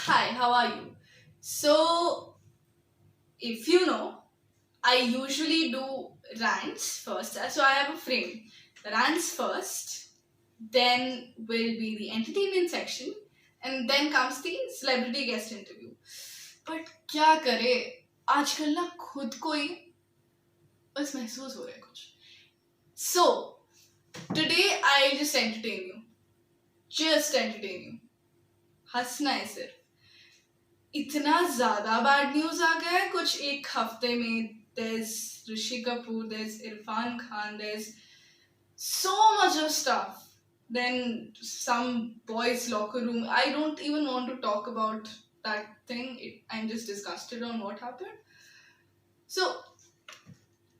Hi, how are you? So, if you know, I usually do rants first. So, I have a frame. Rants first, then will be the entertainment section, and then comes the celebrity guest interview. But क्या करे आजकल ना खुद को ही बस महसूस हो रहा है कुछ. So, today I just entertain you. Just entertain you. हंसना है सिर्फ. इतना ज्यादा बैड न्यूज आ गया है कुछ एक हफ्ते में. There's Rishi Kapoor, there's Irfan Khan, there's so much of stuff. Then some boys' locker room. I don't even want to talk about that thing. I'm just disgusted on what happened. So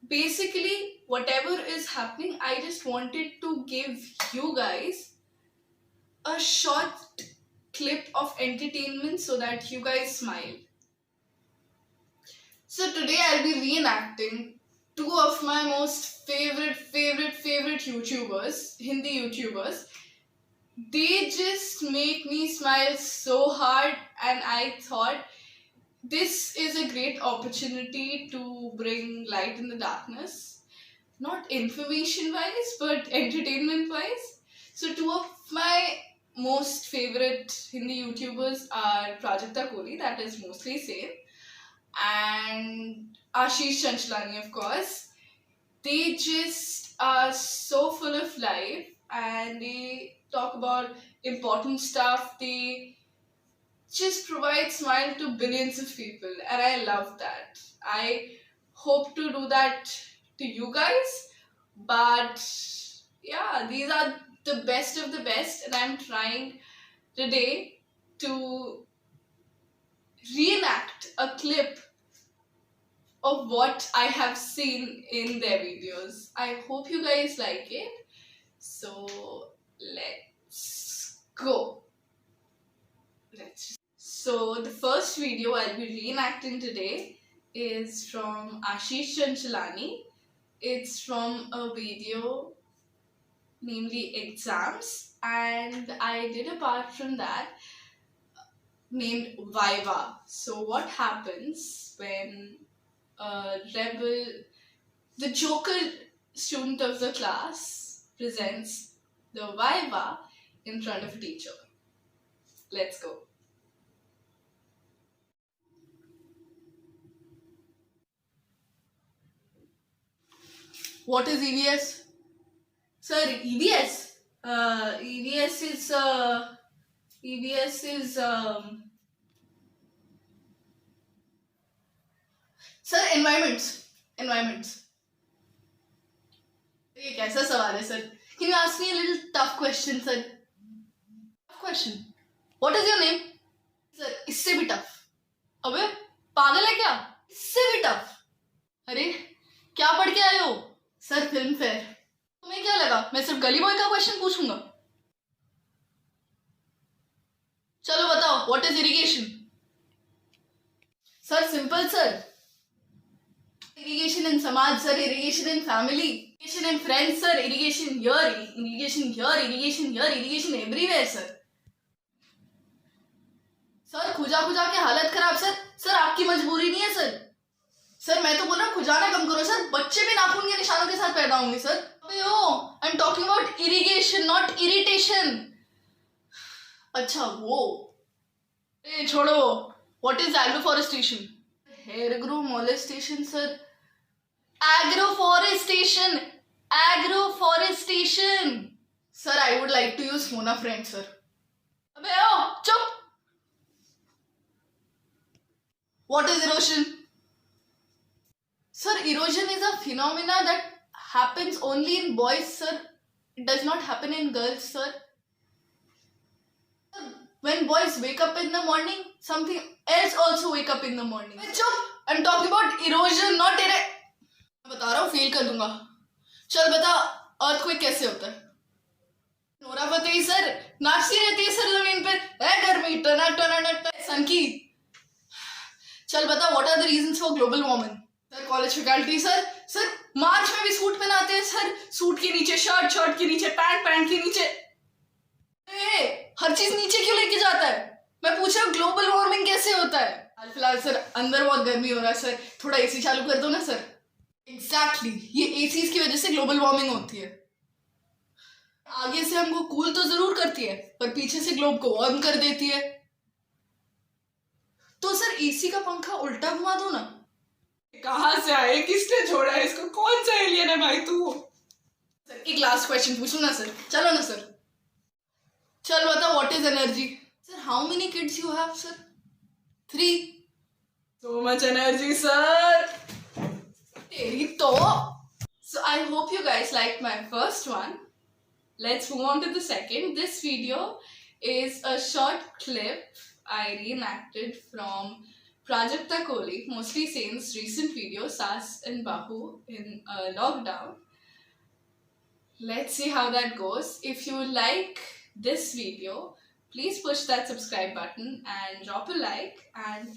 basically, whatever is happening, I just wanted to give you guys a short clip of entertainment so that you guys smile. So today I'll be reenacting two of my most favorite YouTubers, Hindi YouTubers. They just make me smile so hard, and I thought this is a great opportunity to bring light in the darkness. Not information wise, but entertainment wise. So two of my most favorite Hindi YouTubers are Prajakta Kohli, that is mostly same, and Ashish Chanchlani, of course. They just are so full of life and they talk about important stuff. They just provide smile to billions of people, and I love that. I hope to do that to you guys, but yeah, these are the best of the best, and I'm trying today to reenact a clip of what I have seen in their videos. I hope you guys like it. So let's go. So the first video I'll be reenacting today is from Ashish Chanchlani. It's from a video namely exams, and I did a part from that named Viva. So what happens when a rebel, the joker student of the class, presents the Viva in front of a teacher? Let's go. What is EVS? Sir, EVS? EVS is Sir, environments. ये कैसा सवाल है, sir? Can you ask me a little tough question, sir? Tough question. What is your name? Sir, इससे भी tough. अबे पागल है क्या? इससे भी tough. अरे क्या पढ़ के आए हो? Sir, film fair. तुम्हें क्या लगा मैं सिर्फ गली बॉय का क्वेश्चन पूछूंगा? चलो बताओ, what is irrigation? Sir, simple sir. Irrigation in Samaj, sir. Irrigation in family. Irrigation in friends, sir. Irrigation here, irrigation here, irrigation here, irrigation everywhere, sir. Sir, खुजा के हालत खराब सर. सर, आपकी मजबूरी नहीं है सर. सर, मैं तो बोल रहा हूँ खुजाना कम करो सर. बच्चे भी नाखून के निशानों के साथ पैदा होंगे सर. अबे ओ, I'm talking about irrigation, not irritation. अच्छा वो. ए छोड़ो. What is agroforestation? Hair grow molestation, sir. Agroforestation. Sir, I would like to use Mona friend, sir. अबे ओ, चुप. What is erosion? Sir, erosion is a phenomena that happens only in boys, sir. It does not happen in girls, sir. When boys wake up in the morning, something else also wake up in the morning. Chup! I'm talking about erosion, not मैं बता रहा हूँ, fail कर दूंगा. चल बता, earthquake कैसे होता है? नोरा फतेही सर नाचती रहती है सर जमीन पर. गर्मी टना सन की. चल बता, what are the reasons for global warming? Sir, college faculty sir. Sir, मार्च में भी सूट पहनाते हैं सर. सूट के नीचे शर्ट, शर्ट के नीचे पैंट, पैंट के नीचे. हर चीज नीचे क्यों लेके जाता है? मैं पूछा ग्लोबल वार्मिंग कैसे होता है? हाल फिलहाल सर अंदर बहुत गर्मी हो रहा है सर, थोड़ा एसी चालू कर दो ना सर। एग्जैक्टली ये एसीज की वजह से ग्लोबल वार्मिंग होती है। आगे से हमको कूल तो जरूर करती है पर पीछे से ग्लोब को वार्म कर देती है। तो सर एसी का पंखा उल्टा घुमा दो ना। कहाँ से आए, किसने छोड़ा है इसको, कौन सा एलियन है भाई तू? सर एक लास्ट क्वेश्चन पूछूं ना सर? चलो ना सर। चल बताओ what is energy? Sir how many kids you have sir? 3। So much energy, sir. तेरी तो। So I hope you guys liked my first one. Let's move on to the second. This video is a short clip I reenacted from Prajakta Kohli, mostly Sain's recent video, Saas and Bahu in lockdown. Let's see how that goes. If you like this video, please push that subscribe button and drop a like and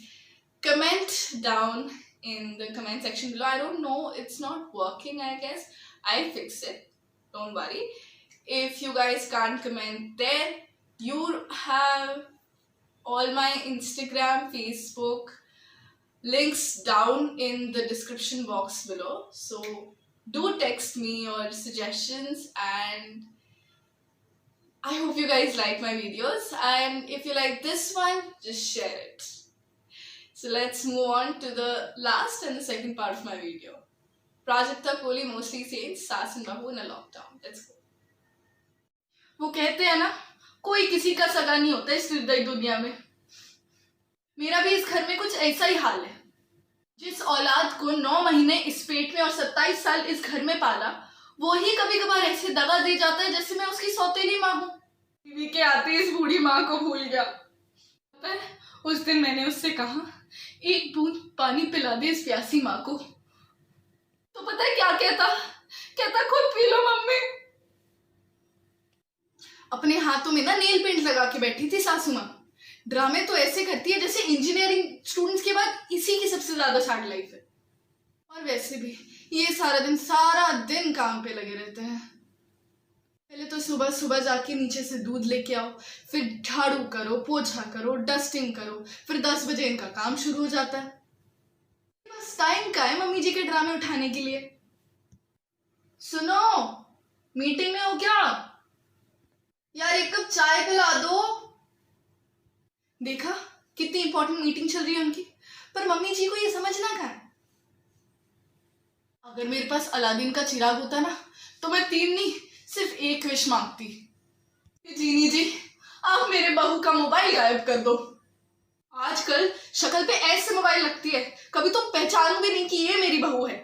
comment down in the comment section below. I don't know, it's not working, I guess. I'll fix it. Don't worry. If you guys can't comment there, you have all my Instagram, Facebook links down in the description box below. So do text me your suggestions, and I hope you guys like my videos. And if you like this one, just share it. So let's move on to the last and the second part of my video. Prajakta Kohli mostly says Saas and Bahu in a lockdown. Let's go. वो कहते हैं ना, कोई किसी का सगा नहीं होता इस निर्दयी दुनिया में। मेरा भी इस घर में कुछ ऐसा ही हाल है। जिस औलाद को 9 महीने इस पेट में और 27 साल इस घर में पाला, वो ही कभी कभार ऐसे दगा दे जाता है जैसे मैं उसकी सौतेली माँ हूँ। टीवी के आते इस बूढ़ी माँ को भूल गया। पता है, उस दिन मैंने उससे कहा, एक बूंद पानी पिला दे इस प्यासी माँ को। तो पता है क्या कहता? कहता खुद पी लो मम्मी। अपने हाथों में ना नेल पेंट लगा के बैठी थी सासू माँ। ड्रामे तो ऐसे करती है जैसे इंजीनियरिंग स्टूडेंट्स के बाद इसी की सबसे ज्यादा हार्ड लाइफ है। और वैसे भी ये सारा दिन काम पे लगे रहते हैं। पहले तो सुबह सुबह जाके नीचे से दूध लेके आओ, फिर झाड़ू करो, पोछा करो, डस्टिंग करो, फिर 10 बजे इनका काम शुरू हो जाता है। बस टाइम का है मम्मी जी के ड्रामे उठाने के लिए। सुनो, मीटिंग में हो क्या यार? एक कप चाय पिला दो। देखा कितनी इंपॉर्टेंट मीटिंग चल रही है उनकी, पर मम्मी जी को ये समझना कहाँ है। अगर मेरे पास अलादीन का चिराग होता ना, तो मैं 3 नहीं सिर्फ 1 विश मांगती। जीनी जी, आप मेरे बहू का मोबाइल गायब कर दो। आजकल शक्ल पे ऐसे मोबाइल लगती है, कभी तो पहचानू भी नहीं कि ये मेरी बहू है।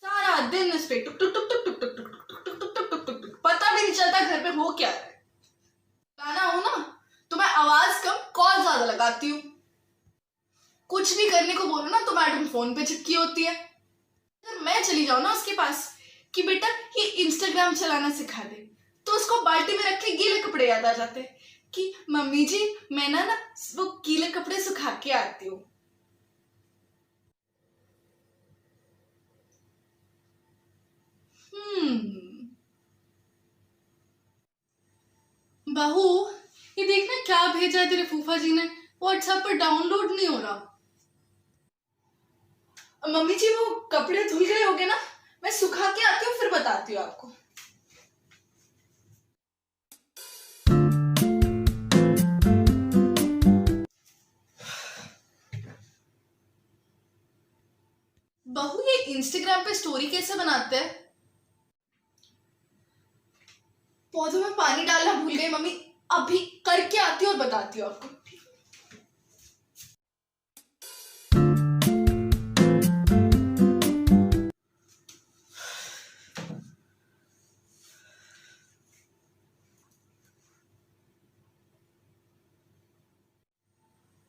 सारा दिन इस पे टुक टुक टुक टुक टुक टुक टुक टुक टुक टुक टुक टुक टुक, पता भी नहीं चलता घर पे हो क्या है। गाना हो ना तो मैं आवाज कम कॉल ज्यादा लगाती हूँ। कुछ भी करने को बोलो ना तो मैडम फोन पे चिपकी होती है। अगर मैं चली जाऊँ ना उसके पास कि बेटा ये इंस्टाग्राम चलाना सिखा दे, तो उसको बाल्टी में रख के गीले कपड़े याद आ जाते हैं कि मम्मी जी मैं ना वो गीले कपड़े सुखा के आती हूँ। बहू, ये देखना क्या भेजा है तेरे फूफा जी ने, व्हाट्सएप पर डाउनलोड नहीं हो रहा। मम्मी जी वो कपड़े धुल गए होंगे ना, मैं सुखा के आती हूँ फिर बताती हूँ आपको। बहू ये इंस्टाग्राम पे स्टोरी कैसे बनाते हैं? पौधों में पानी डालना भूल गई मम्मी, अभी करके आती हूँ और बताती हूँ आपको।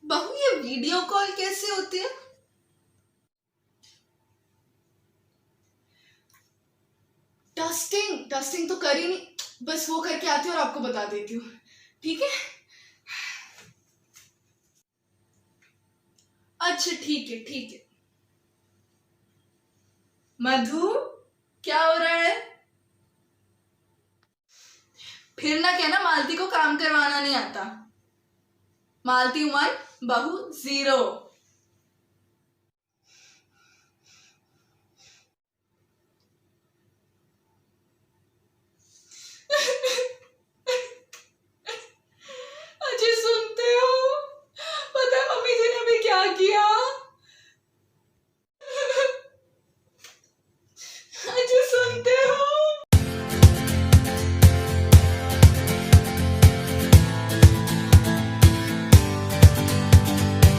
बहू ये वीडियो कॉल कैसे होती है? डस्टिंग तो करी नहीं, बस वो करके आती हूँ और आपको बता देती हूँ, ठीक है? अच्छा ठीक है। मधु क्या हो रहा है? फिर ना कहना मालती को काम करवाना नहीं आता। मालती 1, बहू 0।